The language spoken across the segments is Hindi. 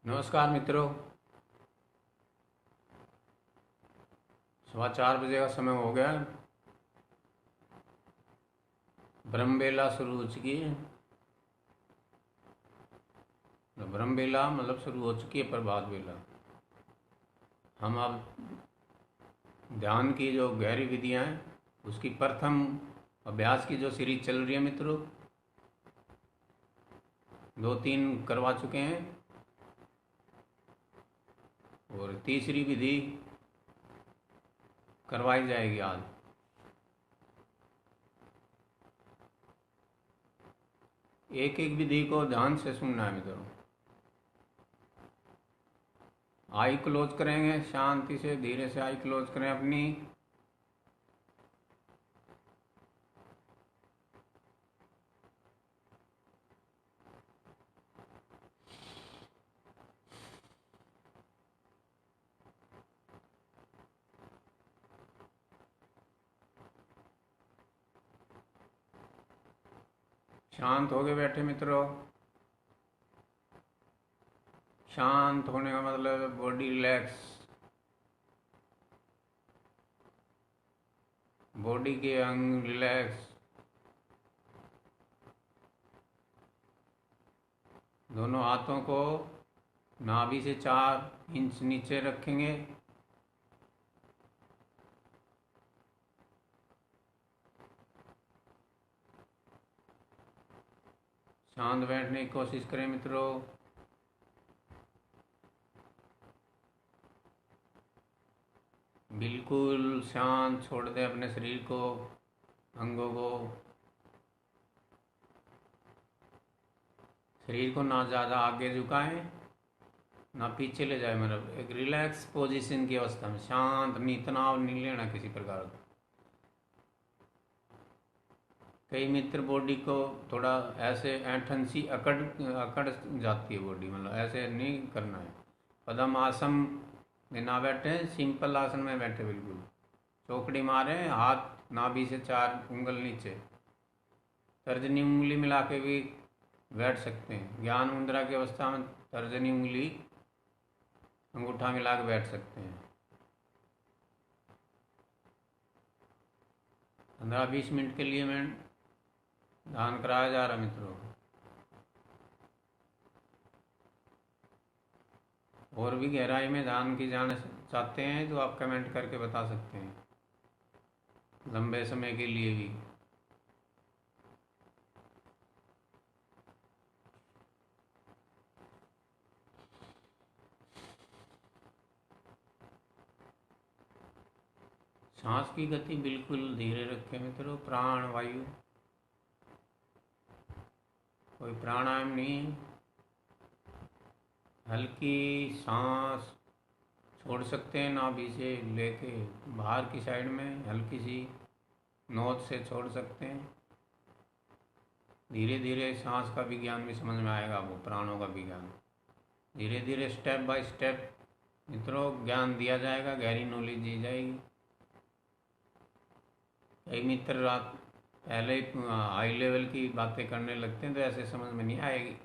नमस्कार मित्रों। 4:15 का समय हो गया। ब्रह्मबेला शुरू हो चुकी है। ब्रह्मबेला मतलब शुरू हो चुकी है प्रभात बेला। हम अब ध्यान की जो गहरी विधियां हैं उसकी प्रथम अभ्यास की जो सीरीज चल रही है मित्रों, 2-3 करवा चुके हैं और तीसरी विधि करवाई जाएगी आज। एक एक विधि को ध्यान से सुनना है मित्रों। आई क्लोज करेंगे, शांति से धीरे से आई क्लोज करें अपनी। शांत हो गए बैठे मित्रों। शांत होने का मतलब बॉडी रिलैक्स, बॉडी के अंग रिलैक्स। दोनों हाथों को नाभि से 4 इंच नीचे रखेंगे। शांत बैठने की कोशिश करें मित्रों। बिल्कुल शांत छोड़ दें अपने शरीर को, अंगों को। शरीर को ना ज़्यादा आगे झुकाएं ना पीछे ले जाए, मतलब एक रिलैक्स पोजीशन की अवस्था में शांत, नहीं तनाव नहीं लेना किसी प्रकार का। कई मित्र बॉडी को थोड़ा ऐसे ऐंठन सी अकड़ अकड़ जाती है बॉडी, मतलब ऐसे नहीं करना है। पद्म आसन में ना बैठे, सिंपल आसन में बैठे, बिल्कुल चौकड़ी मारे, हाथ नाभि से 4 उंगल नीचे, तर्जनी उंगली मिला के भी बैठ सकते हैं। ज्ञान मुद्रा की अवस्था में तर्जनी उंगली अंगूठा मिला के बैठ सकते हैं। 15-20 मिनट के लिए मैं ध्यान कराया जा रहा मित्रों। और भी गहराई में ध्यान की जाना चाहते हैं तो आप कमेंट करके बता सकते हैं, लंबे समय के लिए भी। सांस की गति बिल्कुल धीरे रखें मित्रों। प्राण वायु, कोई प्राणायाम नहीं है। हल्की सांस छोड़ सकते हैं, नाभि से लेके बाहर की साइड में हल्की सी नोच से छोड़ सकते हैं। धीरे धीरे सांस का भी ज्ञान भी समझ में आएगा आपको, प्राणों का भी ज्ञान। धीरे धीरे स्टेप बाय स्टेप मित्रों ज्ञान दिया जाएगा, गहरी नॉलेज दी जाएगी। कई मित्र रात पहले हाई लेवल की बातें करने लगते हैं तो ऐसे समझ में नहीं आएगी।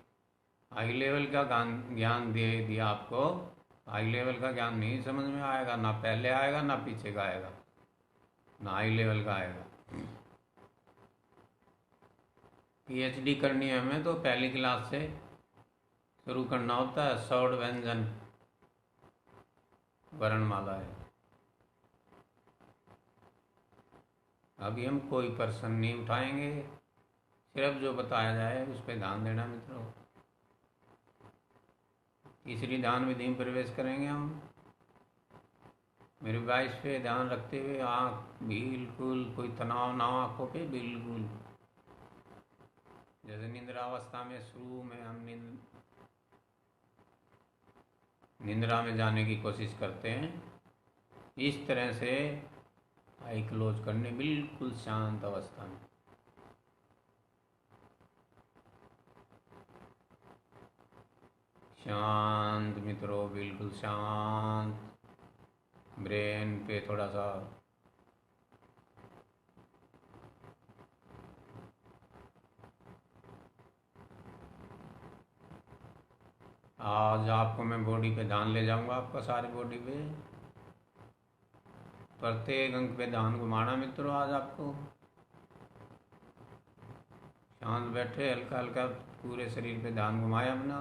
हाई लेवल का ज्ञान दे दिया आपको, हाई लेवल का ज्ञान नहीं समझ में आएगा, ना पहले आएगा ना पीछे का आएगा, ना हाई लेवल का आएगा। पीएचडी करनी है हमें तो पहली क्लास से शुरू करना होता है। सौड़ व्यंजन वर्णमाला है। अभी हम कोई प्रश्न नहीं उठाएंगे, सिर्फ जो बताया जाए उस पर ध्यान देना मित्रों। तीसरी ध्यान विधि में प्रवेश करेंगे हम। मेरे वॉइस पे ध्यान रखते हुए आँख बिल्कुल, कोई तनाव ना हो आँखों पे, बिल्कुल जैसे निंद्रावस्था में शुरू में हम निंद्रा में जाने की कोशिश करते हैं, इस तरह से आई क्लोज करने, बिल्कुल शांत अवस्था में। शांत मित्रों, बिल्कुल शांत। ब्रेन पे थोड़ा सा आज आपको मैं बॉडी पे ध्यान ले जाऊंगा, आपका सारे बॉडी पे प्रत्येक अंग पे ध्यान घुमाना मित्रों। आज आपको शांत बैठे, हल्का हल्का पूरे शरीर पे ध्यान घुमाया अपना,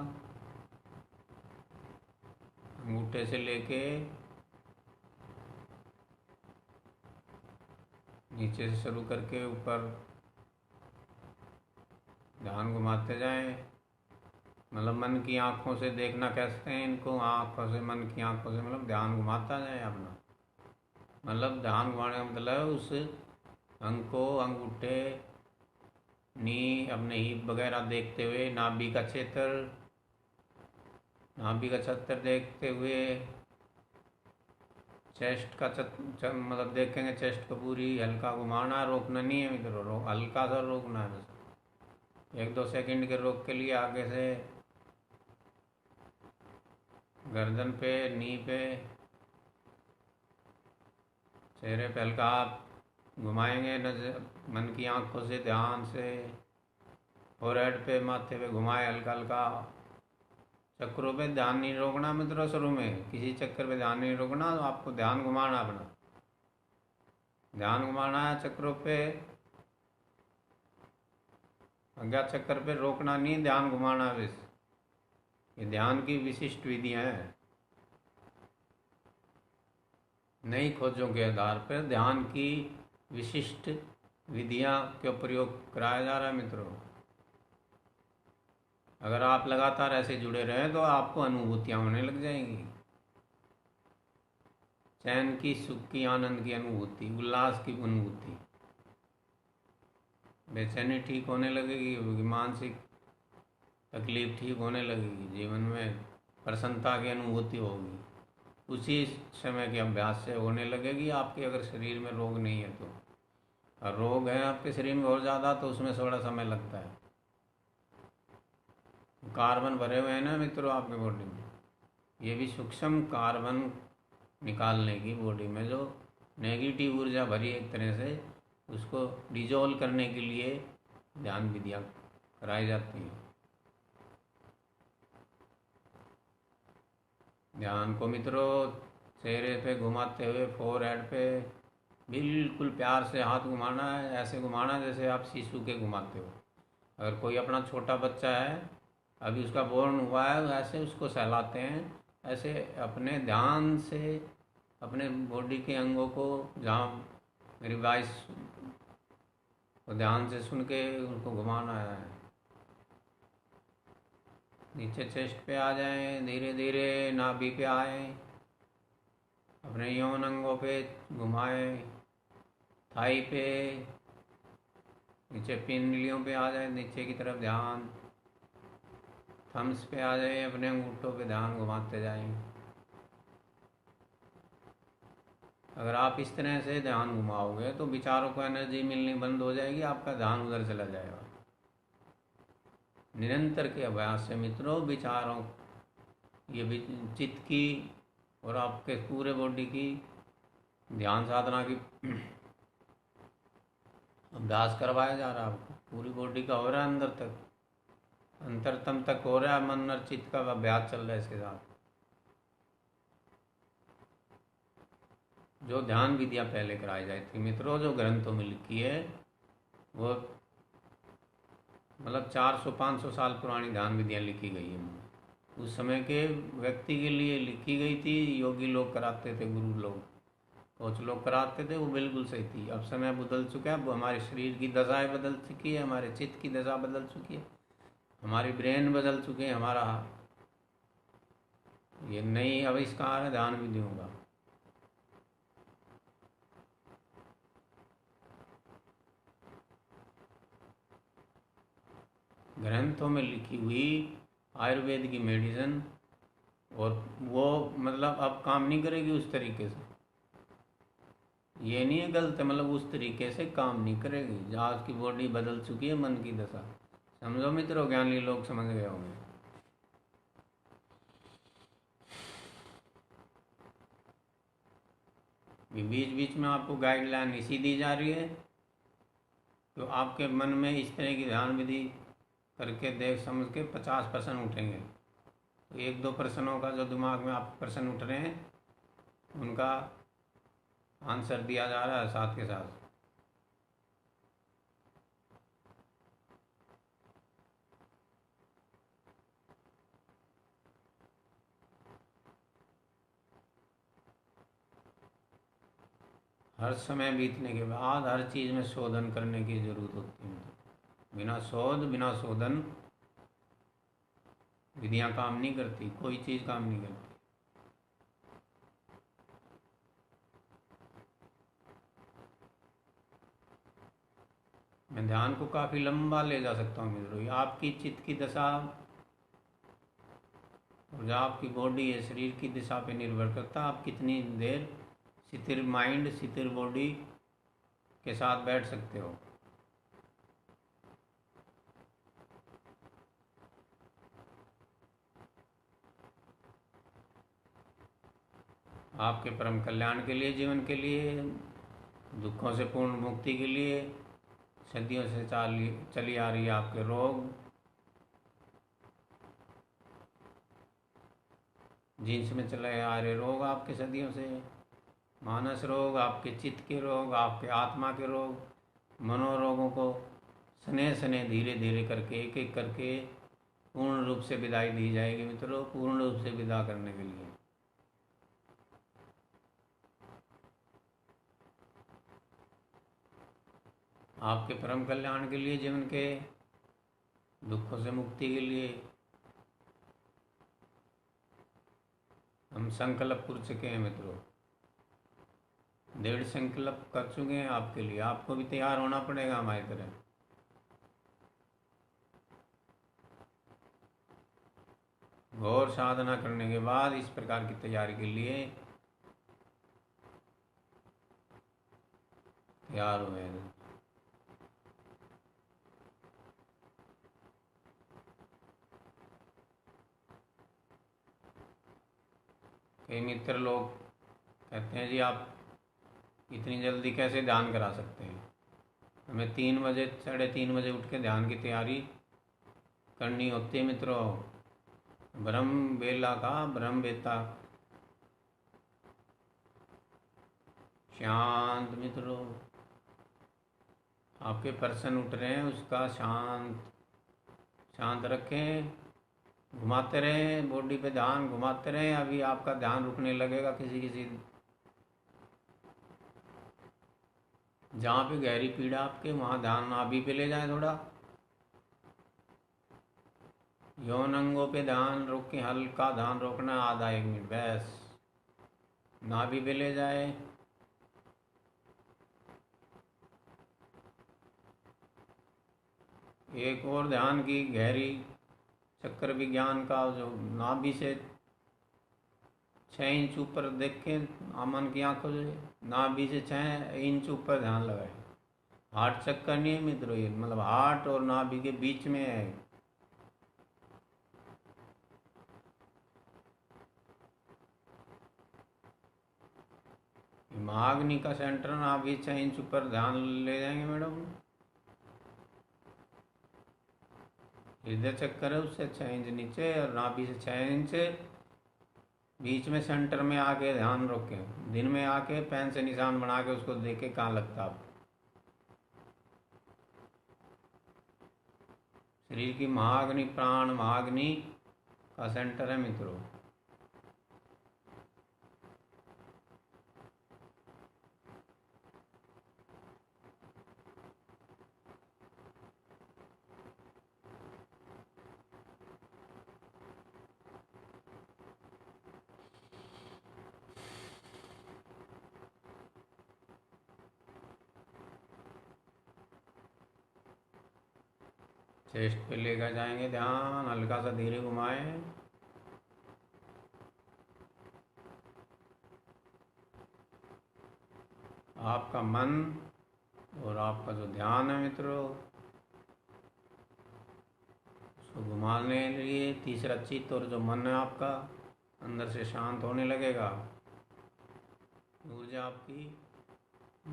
अंगूठे से लेके नीचे से शुरू करके ऊपर ध्यान घुमाते जाएं। मतलब मन की आंखों से देखना कहते हैं इनको, आंखों से, मन की आंखों से, मतलब ध्यान घुमाता जाए अपना। मतलब ध्यान घुमाने का मतलब उस अंग को, अंगूठे, नी, अपने हिप वगैरह देखते हुए, नाभि का क्षेत्र देखते हुए, चेस्ट का मतलब देखेंगे चेस्ट को पूरी हल्का घुमाना, रोकना नहीं है मित्रों, हल्का सा रोकना है बस 1-2 सेकंड के रोक के लिए। आगे से गर्दन पे, नी पे, चेहरे पे हल्का आप घुमाएंगे नजर, मन की आंखों से ध्यान से, फोरहेड पे, माथे पे घुमाए हल्का हल्का। चक्रों पे ध्यान नहीं रोकना मित्रों, शुरू में किसी चक्कर पे ध्यान नहीं रोकना, तो आपको ध्यान घुमाना अपना, ध्यान घुमाना है चक्रों पे, अज्ञात चक्कर पे रोकना नहीं, ध्यान घुमाना बस। ये ध्यान की विशिष्ट विधियां हैं। नई खोजों के आधार पर ध्यान की विशिष्ट विधियां का प्रयोग कराया जा रहा है मित्रों। अगर आप लगातार ऐसे जुड़े रहें तो आपको अनुभूतियां होने लग जाएंगी, चैन की, सुख की, आनंद की अनुभूति, उल्लास की अनुभूति, बेचैनी ठीक होने लगेगी, मानसिक तकलीफ ठीक होने लगेगी, जीवन में प्रसन्नता की अनुभूति होगी। उसी समय के अभ्यास से होने लगेगी आपके, अगर शरीर में रोग नहीं है तो। और रोग है आपके शरीर में बहुत ज़्यादा तो उसमें थोड़ा समय लगता है। कार्बन भरे हुए हैं ना मित्रों आपके बॉडी में, ये भी सूक्ष्म कार्बन निकालने की, बॉडी में जो नेगेटिव ऊर्जा भरी एक तरह से, उसको डिजोल्व करने के लिए ध्यान विधियाँ कराई जाती हैं। ध्यान को मित्रों चेहरे पे घुमाते हुए, फोरहेड पे बिल्कुल प्यार से हाथ घुमाना है, ऐसे घुमाना जैसे आप शिशु के घुमाते हो। अगर कोई अपना छोटा बच्चा है, अभी उसका बोर्न हुआ है, ऐसे उसको सहलाते हैं, ऐसे अपने ध्यान से अपने बॉडी के अंगों को, जहाँ मेरी वॉइस को ध्यान से सुन के उनको घुमाना है। नीचे चेस्ट पे आ जाएं, धीरे धीरे नाभि पे आए, अपने यौन अंगों पे घुमाएं, थाई पे, नीचे पिंडलियों पे आ जाए, नीचे की तरफ ध्यान, थम्स पे आ जाए, अपने अंगूठों पे ध्यान घुमाते जाएं। अगर आप इस तरह से ध्यान घुमाओगे तो विचारों को एनर्जी मिलनी बंद हो जाएगी, आपका ध्यान उधर चला जाएगा। निरंतर के अभ्यास से मित्रों विचारों, ये भी चित्त की और आपके पूरे बॉडी की ध्यान साधना की अभ्यास करवाया जा रहा है आपको। पूरी बॉडी का हो रहा है, अंदर तक, अंतरतम तक हो रहा है, मन और चित्त का अभ्यास चल रहा है इसके साथ। जो ध्यान विधियाँ पहले कराई जाती थी मित्रों, जो ग्रंथों में लिखी है, वो मतलब 400-500 साल पुरानी ध्यान विधियाँ लिखी गई हैं। उस समय के व्यक्ति के लिए लिखी गई थी, योगी लोग कराते थे, गुरु लोग, कोच लोग कराते थे, वो बिल्कुल सही थी। अब समय बदल चुका है, हमारे शरीर की दशाएं बदल चुकी है, हमारे चित्त की दशा बदल चुकी है, हमारी ब्रेन बदल चुके हैं, हमारा ये नई आविष्कार है ध्यान विधियों का। ग्रंथों में लिखी हुई आयुर्वेद की मेडिसिन, और वो मतलब अब काम नहीं करेगी उस तरीके से, ये नहीं है गलत है, मतलब उस तरीके से काम नहीं करेगी। आज की बॉडी बदल चुकी है, मन की दशा, समझो मित्रों, ज्ञानी लोग समझ गए होंगे। बीच बीच में आपको गाइडलाइन इसी दी जा रही है, तो आपके मन में इस तरह की ध्यान विधि करके देख समझ के 50% उठेंगे। तो एक दो प्रश्नों का जो दिमाग में आप प्रश्न उठ रहे हैं उनका आंसर दिया जा रहा है साथ के साथ। हर समय बीतने के बाद हर चीज़ में शोधन करने की ज़रूरत होती है। बिना शोध बिना शोधन विधियां काम नहीं करती, कोई चीज़ काम नहीं करती। मैं ध्यान को काफ़ी लंबा ले जा सकता हूँ मित्रों। ये आपकी चित्त की दशा और जो आपकी बॉडी है, शरीर की दिशा पे निर्भर करता है आप कितनी देर स्थिर माइंड स्थिर बॉडी के साथ बैठ सकते हो। आपके परम कल्याण के लिए, जीवन के लिए, दुखों से पूर्ण मुक्ति के लिए सदियों से चली आ रही है आपके रोग, जीन्स में चले आ रहे रोग आपके सदियों से, मानस रोग, आपके चित्त के रोग, आपके आत्मा के रोग, मनोरोगों को स्नेह स्नेह धीरे धीरे करके एक एक करके पूर्ण रूप से विदाई दी जाएगी मित्रों। पूर्ण रूप से विदा करने के लिए आपके परम कल्याण के लिए, जीवन के दुखों से मुक्ति के लिए हम संकल्प कर चुके हैं मित्रों। 1.5 संकल्प कर चुके हैं आपके लिए। आपको भी तैयार होना पड़ेगा हमारी तरह। घोर साधना करने के बाद इस प्रकार की तैयारी के लिए तैयार हुए हैं। कई मित्र लोग कहते हैं जी आप इतनी जल्दी कैसे ध्यान करा सकते हैं। हमें 3 बजे 3:30 बजे उठ के ध्यान की तैयारी करनी होती है मित्रों। ब्रह्म बेला का ब्रह्म बेता शांत मित्रों। आपके प्रश्न उठ रहे हैं उसका शांत रखें। घुमाते रहें बॉडी पे ध्यान, घुमाते रहें। अभी आपका ध्यान रुकने लगेगा किसी किसी जहाँ पे गहरी पीड़ा आपके, वहाँ ध्यान नाभि पे ले जाए थोड़ा। यौन अंगों पे ध्यान रोक के हल्का ध्यान रोकना, आधा 1 मिनट बस। नाभि पे ले जाए। एक और ध्यान की गहरी चक्कर विज्ञान का जो नाभि से 6 इंच ऊपर देखें आमन की आंखों से, नाभि से 6 इंच ऊपर ध्यान लगाए। हार्ट चक्कर नहीं है मित्रों, ये मतलब हार्ट और नाभि के बीच में है। महाअग्नि का सेंटर नाभि 6 इंच ऊपर ध्यान ले जाएंगे मैडम। हृदय चक्कर है उससे 6 इंच नीचे और नाभि से 6 इंच बीच में सेंटर में आके ध्यान रोकें। दिन में आके पेन से निशान बना के उसको देखे कहाँ लगता आप। शरीर की महाअग्नि, प्राण महाअग्नि का सेंटर है मित्रों। चेस्ट पे लेकर जाएंगे ध्यान, हल्का सा धीरे घुमाएं। आपका मन और आपका जो ध्यान है मित्रों उसको घुमाने के लिए तीसरा चित्त और जो मन है आपका अंदर से शांत होने लगेगा। ऊर्जा आपकी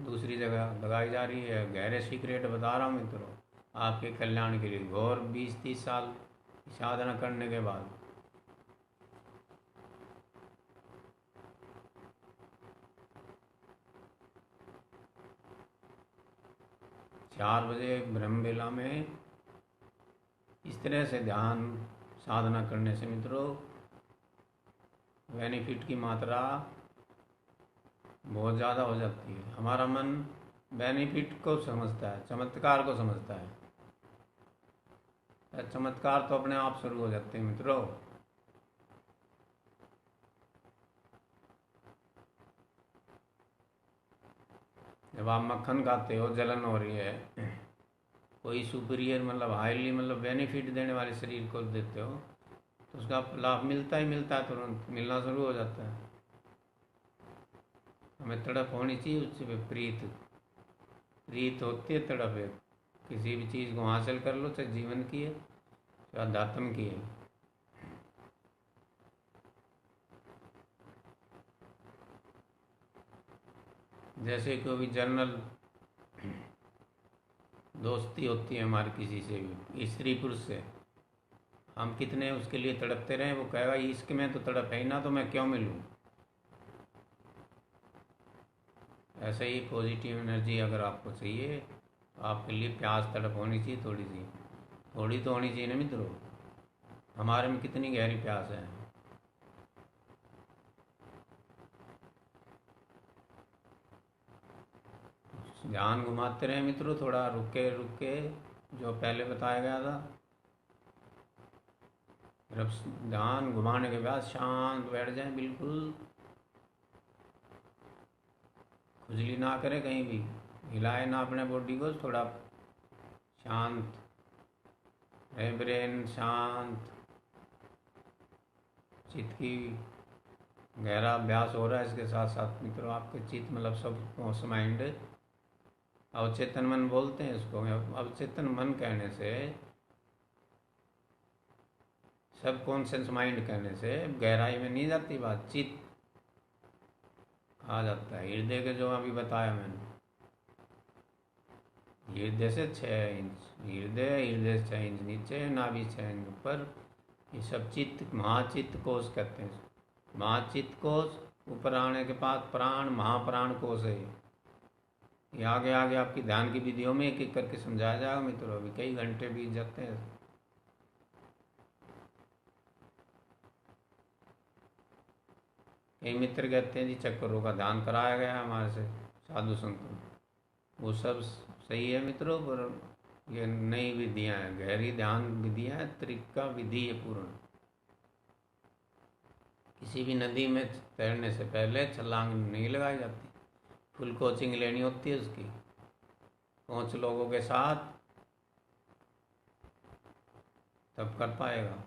दूसरी जगह लगाई जा रही है। गहरे सीक्रेट बता रहा हूँ मित्रों आपके कल्याण के लिए। घोर 20-30 साल साधना करने के बाद 4 बजे ब्रह्म बेला में इस तरह से ध्यान साधना करने से मित्रों बेनिफिट की मात्रा बहुत ज़्यादा हो जाती है। हमारा मन बेनिफिट को समझता है, चमत्कार को समझता है। चमत्कार तो अपने आप शुरू हो जाते हैं मित्रों। जब आप मक्खन खाते हो, जलन हो रही है, कोई सुपीरियर मतलब हाईली मतलब बेनिफिट देने वाले शरीर को देते हो तो उसका लाभ मिलता ही मिलता है, तुरंत मिलना शुरू हो जाता है। हमें तड़प होनी चाहिए उससे विपरीत। प्रीत होती है तड़प है, किसी भी चीज़ को हासिल कर लो, चाहे जीवन की है चाहे अध्यात्म की है। जैसे कोई भी जनरल दोस्ती होती है हमारी किसी से भी, स्त्री पुरुष से, हम कितने उसके लिए तड़पते रहे, वो कहेगा इश्क में तो तड़प है ही ना, तो मैं क्यों मिलूं। ऐसे ही पॉजिटिव एनर्जी अगर आपको चाहिए तो आपके लिए प्यास तड़प होनी चाहिए, थोड़ी सी, थोड़ी तो होनी चाहिए ना मित्रों। हमारे में कितनी गहरी प्यास है। ध्यान घुमाते रहे मित्रों, थोड़ा रुके रुके, जो पहले बताया गया था। जब ध्यान घुमाने के बाद शांत बैठ जाए, बिल्कुल खुजली ना करें, कहीं भी हिलाए ना अपने बॉडी को, थोड़ा शांत रहे, ब्रेन शांत, चित्त की गहरा अभ्यास हो रहा है। इसके साथ साथ मित्रों आपके चित्त मतलब सब माइंड, अवचेतन मन बोलते हैं इसको। अवचेतन मन कहने से, सब कॉन्शियस माइंड कहने से गहराई में नहीं जाती बात, चित्त आ जाता है। हृदय के जो अभी बताया मैंने, हृदय से 6 इंच हृदय से 6 इंच नीचे, नाभि 6 इंच ऊपर, ये सब चित्त महाचित्त कोश कहते हैं। महाचित्त कोश, ऊपर आने के बाद प्राण, महाप्राण कोश है। ये आगे आगे आपकी ध्यान की विधियों में एक एक करके समझाया जाएगा मित्रों। अभी कई घंटे बीत जाते हैं। कई मित्र कहते हैं जी चक्करों का ध्यान कराया गया हमारे से साधु संतों, वो सब सही है मित्रों, पर ये नई विधियां हैं, गहरी ध्यान विधियां हैं, त्रिका विधि है पूर्ण। किसी भी नदी में तैरने से पहले छलांग नहीं लगाई जाती, फुल कोचिंग लेनी होती है उसकी, 5 लोगों के साथ, तब कर पाएगा।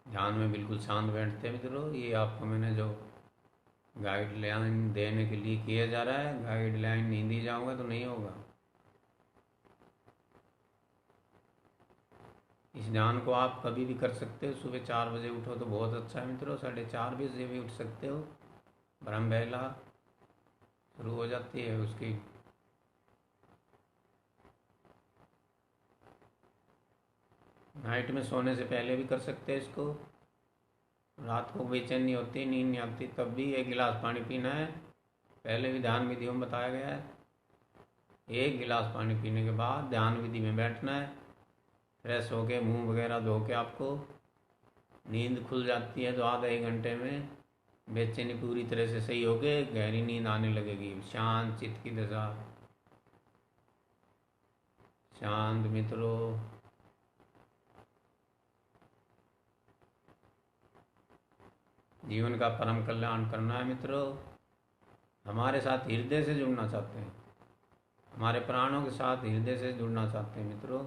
ध्यान में बिल्कुल शांत बैठते हैं मित्रों। ये आपको मैंने जो गाइडलाइन देने के लिए किया जा रहा है, गाइडलाइन नहीं दी जाऊंगा तो नहीं होगा। इस ध्यान को आप कभी भी कर सकते हो। सुबह 4 बजे उठो तो बहुत अच्छा है मित्रों, 4:30 बजे भी उठ सकते हो। ब्रह्म बेला शुरू हो जाती है उसकी। नाइट में सोने से पहले भी कर सकते हैं इसको। रात को बेचैनी होती, नींद नहीं आती, तब भी 1 गिलास पानी पीना है। पहले भी ध्यान विधियों में बताया गया है। 1 गिलास पानी पीने के बाद ध्यान विधि में बैठना है। फ्रेश होके मुंह वगैरह धो के आपको नींद खुल जाती है तो आधा 1 घंटे में बेचैनी पूरी तरह से सही होके गहरी नींद आने लगेगी। शांत चित्त की दशा, शांत मित्रों। जीवन का परम कल्याण करना है मित्रों। हमारे साथ हृदय से जुड़ना चाहते हैं, हमारे प्राणों के साथ हृदय से जुड़ना चाहते हैं मित्रों,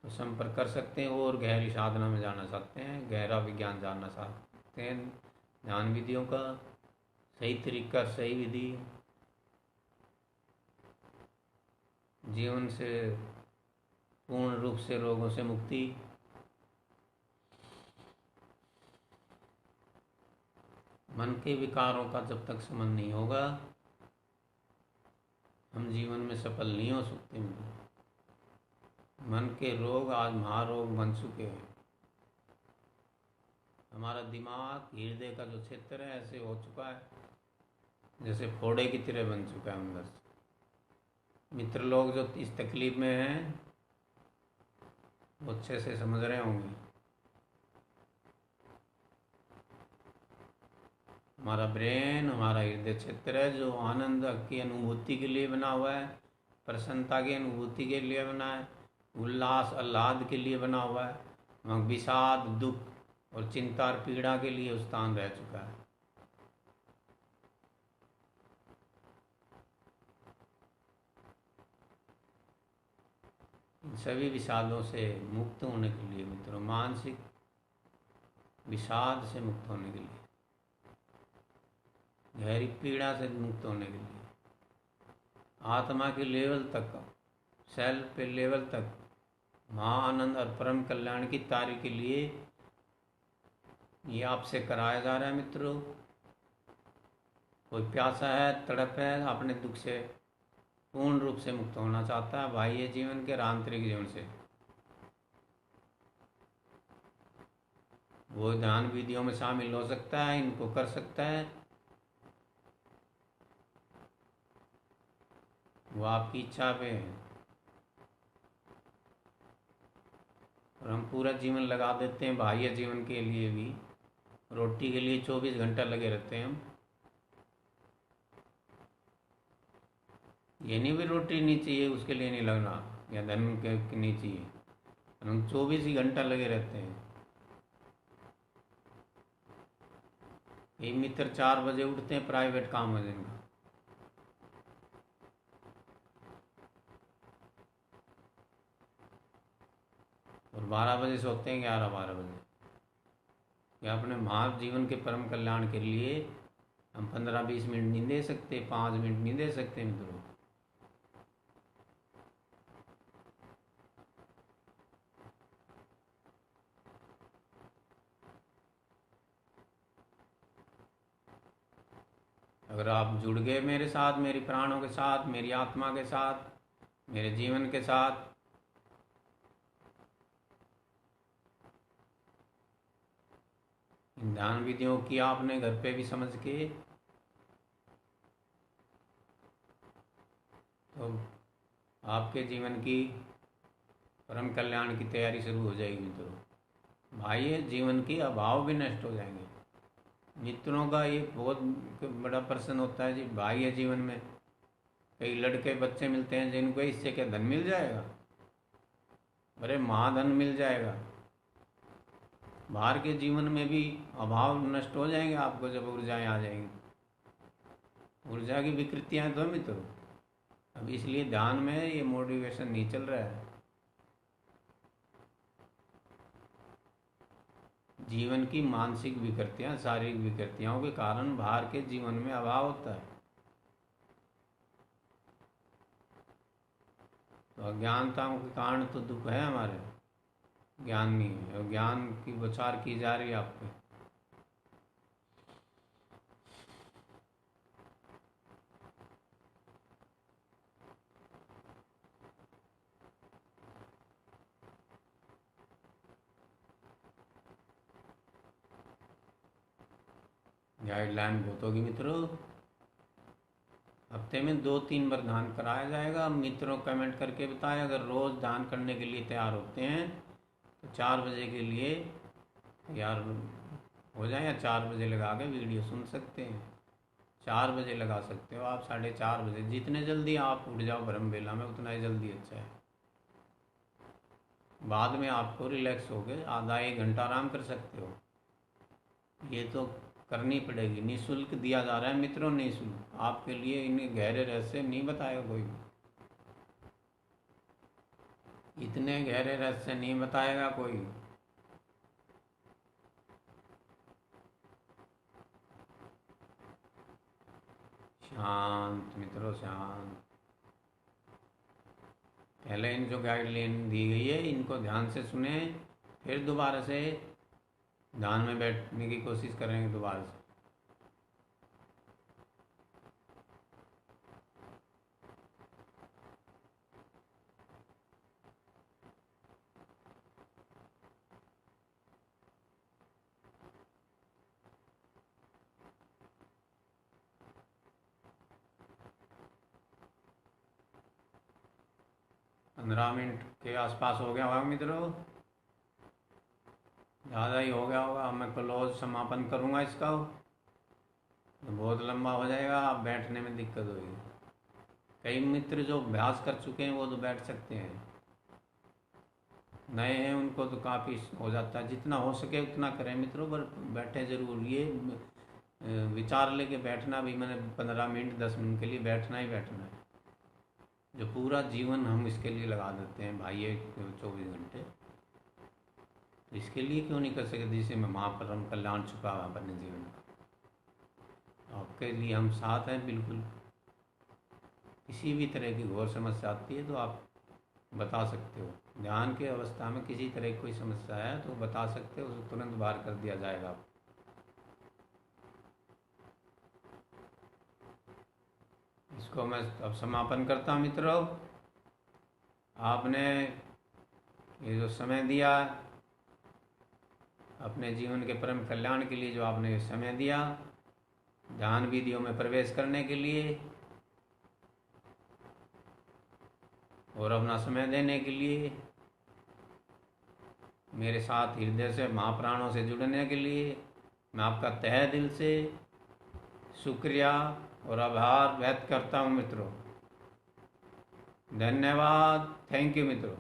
तो संपर्क कर सकते हैं। और गहरी साधना में जाना चाहते हैं, गहरा विज्ञान जानना चाहते हैं, ध्यान विधियों का सही तरीका, सही विधि, जीवन से पूर्ण रूप से रोगों से मुक्ति, मन के विकारों का जब तक समन नहीं होगा हम जीवन में सफल नहीं हो सकते। मन के रोग आज महारोग बन चुके हैं। हमारा दिमाग हृदय का जो क्षेत्र है ऐसे हो चुका है जैसे फोड़े की तरह बन चुका है अंदर से। मित्र लोग जो इस तकलीफ में हैं वो अच्छे से समझ रहे होंगे। हमारा ब्रेन हमारा हृदय क्षेत्र है जो आनंद की अनुभूति के लिए बना हुआ है, प्रसन्नता की अनुभूति के लिए बना है, उल्लास आह्लाद के लिए बना हुआ है। वहाँ विषाद दुख और चिंता और पीड़ा के लिए उस स्थान रह चुका है। इन सभी विषादों से मुक्त होने के लिए मित्रों, मानसिक विषाद से मुक्त होने के लिए, गहरी पीड़ा से मुक्त होने के लिए, आत्मा के लेवल तक, सेल्फ पे लेवल तक महाआनंद और परम कल्याण की तारीख के लिए ये आपसे कराया जा रहा है मित्रों। कोई प्यासा है, तड़प है, अपने दुख से पूर्ण रूप से मुक्त होना चाहता है, बाह्य जीवन के आंतरिक जीवन से, वो ध्यान विधियों में शामिल हो सकता है, इनको कर सकता है। वो आपकी इच्छा पे है। और हम पूरा जीवन लगा देते हैं बाह्य जीवन के लिए भी, रोटी के लिए 24 घंटा लगे रहते हैं हम। ये नहीं भी रोटी नहीं चाहिए उसके लिए नहीं लगना, या धन के नहीं चाहिए, हम 24 ही घंटा लगे रहते हैं। ये मित्र 4 बजे उठते हैं, प्राइवेट काम है जिनका, और 12 बजे सोते हैं, 11-12 बजे। या अपने महान जीवन के परम कल्याण के लिए हम 15-20 मिनट नहीं दे सकते, 5 मिनट नहीं दे सकते मित्रों। अगर आप जुड़ गए मेरे साथ, मेरी प्राणों के साथ, मेरी आत्मा के साथ, मेरे जीवन के साथ, इन ध्यान विधियों की आपने घर पे भी समझ के, तो आपके जीवन की परम कल्याण की तैयारी शुरू हो जाएगी मित्रों। बाह्य जीवन की अभाव भी नष्ट हो जाएंगे। मित्रों का ये बहुत बड़ा प्रश्न होता है जी, बाह्य जीवन में कई लड़के बच्चे मिलते हैं जिनको इससे क्या धन मिल जाएगा, अरे महाधन मिल जाएगा। बाहर के जीवन में भी अभाव नष्ट हो जाएंगे आपको जब ऊर्जाएं आ जाएंगी, ऊर्जा की विकृतियां तो मित्रों। अब इसलिए ध्यान में ये मोटिवेशन नहीं चल रहा है। जीवन की मानसिक विकृतियां, शारीरिक विकृतियों के कारण बाहर के जीवन में अभाव होता है। तो अज्ञानता के कारण तो दुख है हमारे, ज्ञान नहीं है, और ज्ञान की विचार की जा रही है आप पे। गाइडलाइन बहुत होगी मित्रों। हफ्ते में 2-3 बार ध्यान कराया जाएगा। मित्रों कमेंट करके बताएं, अगर रोज़ ध्यान करने के लिए तैयार होते हैं तो 4 बजे के लिए तैयार हो जाए, या 4 बजे लगा के वीडियो सुन सकते हैं। 4 बजे लगा सकते हो आप, 4:30 बजे, जितने जल्दी आप उठ जाओ ब्रह्म बेला में उतना ही जल्दी अच्छा है। बाद में आपको रिलैक्स हो गए आधा 1 घंटा आराम कर सकते हो। ये तो करनी पड़ेगी, निःशुल्क दिया जा रहा है मित्रों, निःशुल्क आपके लिए। इन्हें गहरे रहस्य नहीं बताएगा कोई भी, इतने गहरे रहस्य नहीं बताएगा कोई। शांत मित्रों, शांत। पहले इन जो गाइडलाइन दी गई है इनको ध्यान से सुने, फिर दोबारा से ध्यान में बैठने की कोशिश करेंगे दोबारा से। 15 मिनट के आसपास हो गया होगा मित्रों, ज़्यादा ही हो गया होगा। अब मैं क्लोज समापन करूँगा इसका, तो बहुत लंबा हो जाएगा, आप बैठने में दिक्कत होगी। कई मित्र जो अभ्यास कर चुके हैं वो तो बैठ सकते हैं, नए हैं उनको तो काफ़ी हो जाता है। जितना हो सके उतना करें मित्रों, पर बैठे ज़रूर। ये विचार लेके बैठना भी, मैंने 15 मिनट 10 मिनट के लिए बैठना ही बैठना है। जो पूरा जीवन हम इसके लिए लगा देते हैं भाई, ये 24 घंटे, तो इसके लिए क्यों नहीं कर सके जिसे मैं महापरम कल्याण चुका हुआ अपने जीवन का। आपके लिए हम साथ हैं बिल्कुल। किसी भी तरह की घोर समस्या आती है तो आप बता सकते हो। ध्यान के अवस्था में किसी तरह की कोई समस्या है तो बता सकते हो, उसे तुरंत बाहर कर दिया जाएगा। इसको मैं अब समापन करता हूँ मित्रों। आपने ये जो समय दिया, अपने जीवन के परम कल्याण के लिए जो आपने समय दिया, ध्यान विधियों में प्रवेश करने के लिए और अपना समय देने के लिए, मेरे साथ हृदय से महाप्राणों से जुड़ने के लिए, मैं आपका तहे दिल से शुक्रिया और आभार व्यक्त करता हूँ मित्रों। धन्यवाद। थैंक यू मित्रों।